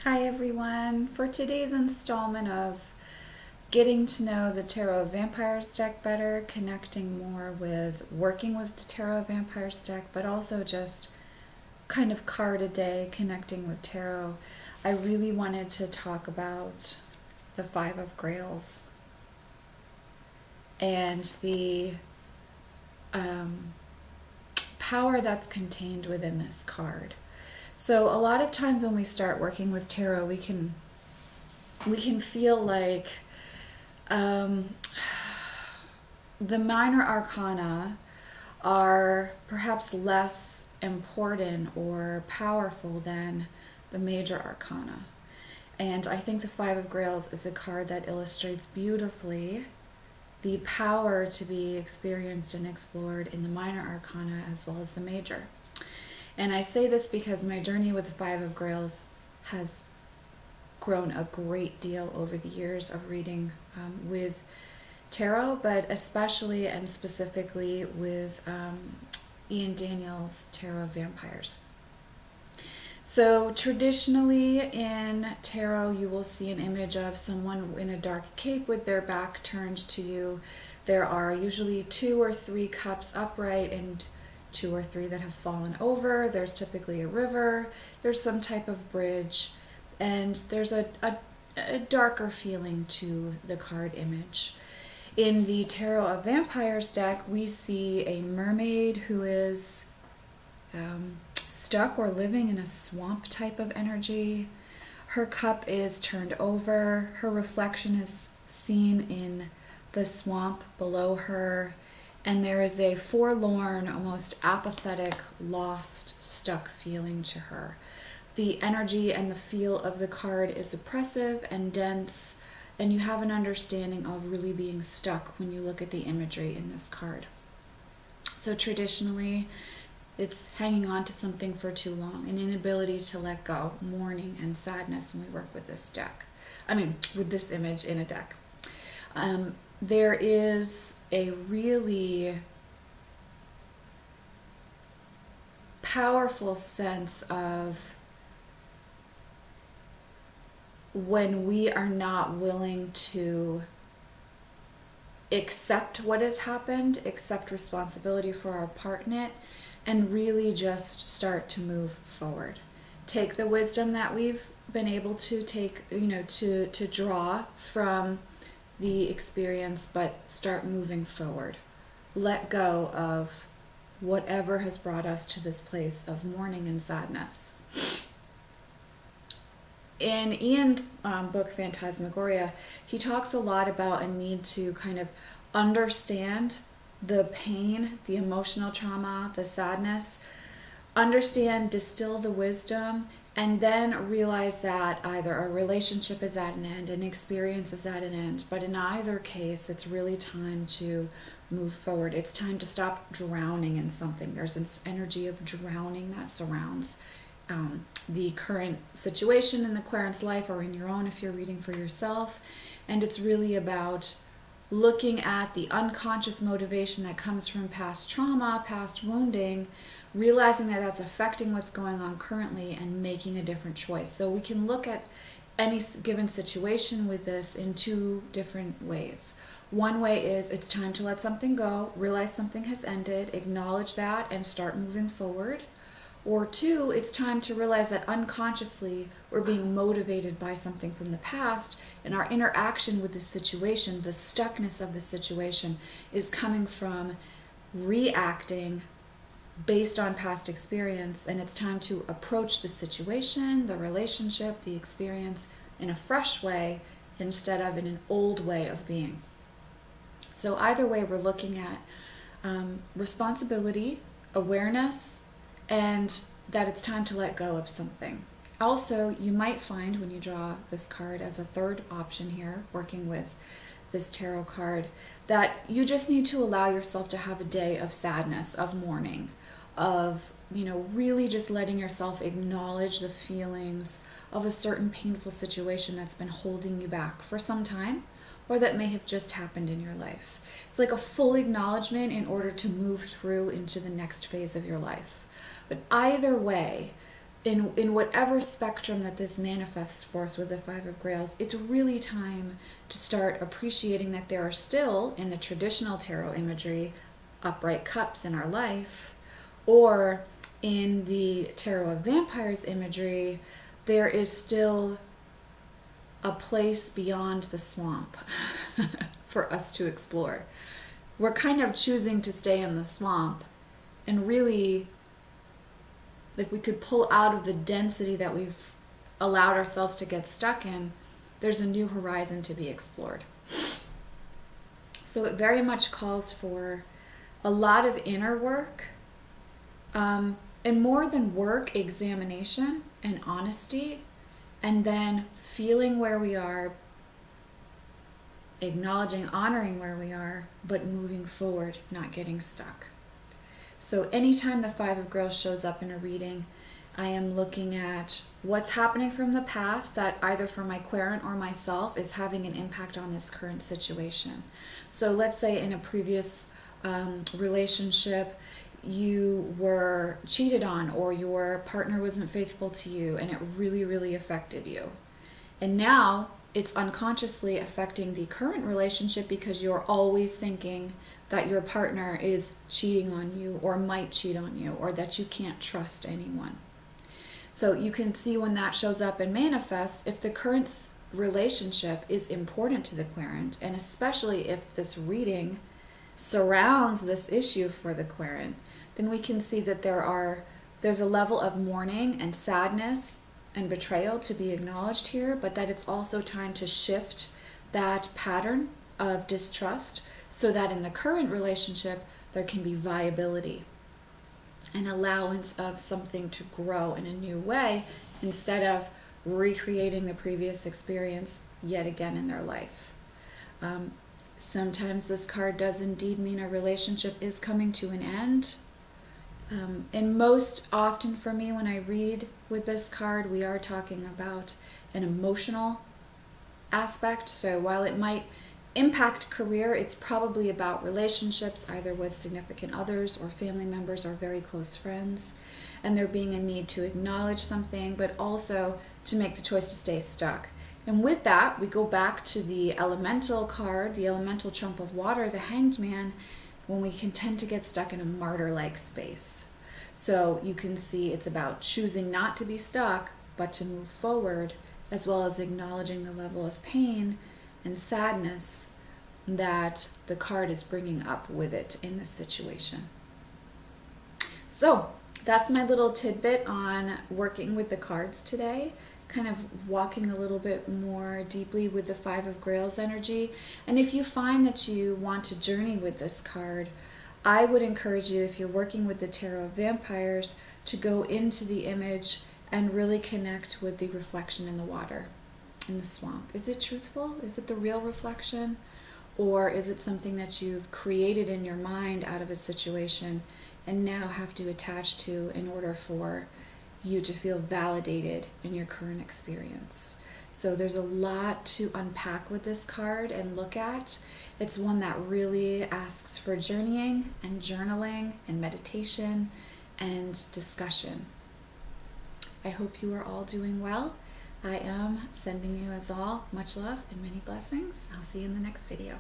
Hi everyone! For today's installment of getting to know the Tarot of Vampires deck better, connecting more with working with the Tarot of Vampires deck, but also just kind of card a day, connecting with tarot, I really wanted to talk about the Five of Grails and the power that's contained within this card. So a lot of times when we start working with tarot, we can feel like the minor arcana are perhaps less important or powerful than the major arcana. And I think the Five of Grails is a card that illustrates beautifully the power to be experienced and explored in the minor arcana as well as the major. And I say this because my journey with the Five of Grails has grown a great deal over the years of reading with tarot, but especially and specifically with Ian Daniels' Tarot of Vampires. So traditionally in tarot, you will see an image of someone in a dark cape with their back turned to you. There are usually 2 or 3 cups upright and 2 or 3 that have fallen over. There's typically a river. There's some type of bridge. And there's a darker feeling to the card image. In the Tarot of Vampires deck, we see a mermaid who is stuck or living in a swamp type of energy. Her cup is turned over. Her reflection is seen in the swamp below her. And there is a forlorn, almost apathetic, lost, stuck feeling to her. The energy and the feel of the card is oppressive and dense, and you have an understanding of really being stuck when you look at the imagery in this card. So traditionally, it's hanging on to something for too long, an inability to let go, mourning and sadness when we work with this deck. With this image in a deck. There is a really powerful sense of when we are not willing to accept what has happened, accept responsibility for our part in it, and really just start to move forward. Take the wisdom that we've been able to take, to draw from the experience, but start moving forward. Let go of whatever has brought us to this place of mourning and sadness. In Ian's book, Phantasmagoria, he talks a lot about a need to kind of understand the pain, the emotional trauma, the sadness, understand, distill the wisdom, and then realize that either a relationship is at an end, an experience is at an end, but in either case, it's really time to move forward. It's time to stop drowning in something. There's this energy of drowning that surrounds the current situation in the querent's life, or in your own if you're reading for yourself. And it's really about looking at the unconscious motivation that comes from past trauma, past wounding, realizing that that's affecting what's going on currently and making a different choice. So we can look at any given situation with this in 2 different ways. One way is it's time to let something go, realize something has ended, acknowledge that, and start moving forward. Or 2, it's time to realize that unconsciously we're being motivated by something from the past, and our interaction with the situation, the stuckness of the situation, is coming from reacting based on past experience, and it's time to approach the situation, the relationship, the experience in a fresh way instead of in an old way of being. So either way, we're looking at responsibility, awareness, and that it's time to let go of something. Also, you might find when you draw this card as a 3rd option here, working with this tarot card, that you just need to allow yourself to have a day of sadness, of mourning, of, really just letting yourself acknowledge the feelings of a certain painful situation that's been holding you back for some time, or that may have just happened in your life. It's like a full acknowledgement in order to move through into the next phase of your life. But either way, in whatever spectrum that this manifests for us with the Five of Grails, it's really time to start appreciating that there are still, in the traditional tarot imagery, upright cups in our life, or in the Tarot of Vampires imagery, there is still a place beyond the swamp for us to explore. We're kind of choosing to stay in the swamp, and really, if we could pull out of the density that we've allowed ourselves to get stuck in, there's a new horizon to be explored. So it very much calls for a lot of inner work, and more than work, examination and honesty, and then feeling where we are, acknowledging, honoring where we are, but moving forward, not getting stuck. So anytime the Five of Grails shows up in a reading, I am looking at what's happening from the past that either for my querent or myself is having an impact on this current situation. So let's say in a previous relationship, you were cheated on, or your partner wasn't faithful to you, and it really, really affected you. And now it's unconsciously affecting the current relationship because you're always thinking that your partner is cheating on you, or might cheat on you, or that you can't trust anyone. So you can see when that shows up and manifests, if the current relationship is important to the querent, and especially if this reading surrounds this issue for the querent, then we can see that there's a level of mourning and sadness and betrayal to be acknowledged here, but that it's also time to shift that pattern of distrust so that in the current relationship there can be viability, an allowance of something to grow in a new way instead of recreating the previous experience yet again in their life. Sometimes this card does indeed mean a relationship is coming to an end. And most often for me, when I read with this card, we are talking about an emotional aspect. So while it might impact career, it's probably about relationships, either with significant others or family members or very close friends. And there being a need to acknowledge something, but also to make the choice to stay stuck. And with that, we go back to the elemental card, the elemental trump of water, the Hanged Man, when we can tend to get stuck in a martyr-like space. So you can see it's about choosing not to be stuck, but to move forward, as well as acknowledging the level of pain and sadness that the card is bringing up with it in this situation. So that's my little tidbit on working with the cards today, kind of walking a little bit more deeply with the Five of Grails energy. And if you find that you want to journey with this card, I would encourage you, if you're working with the Tarot of Vampires, to go into the image and really connect with the reflection in the water, in the swamp. Is it truthful? Is it the real reflection? Or is it something that you've created in your mind out of a situation and now have to attach to in order for you to feel validated in your current experience? So there's a lot to unpack with this card and look at. It's one that really asks for journeying and journaling and meditation and discussion. I hope you are all doing well. I am sending you as all much love and many blessings. I'll see you in the next video.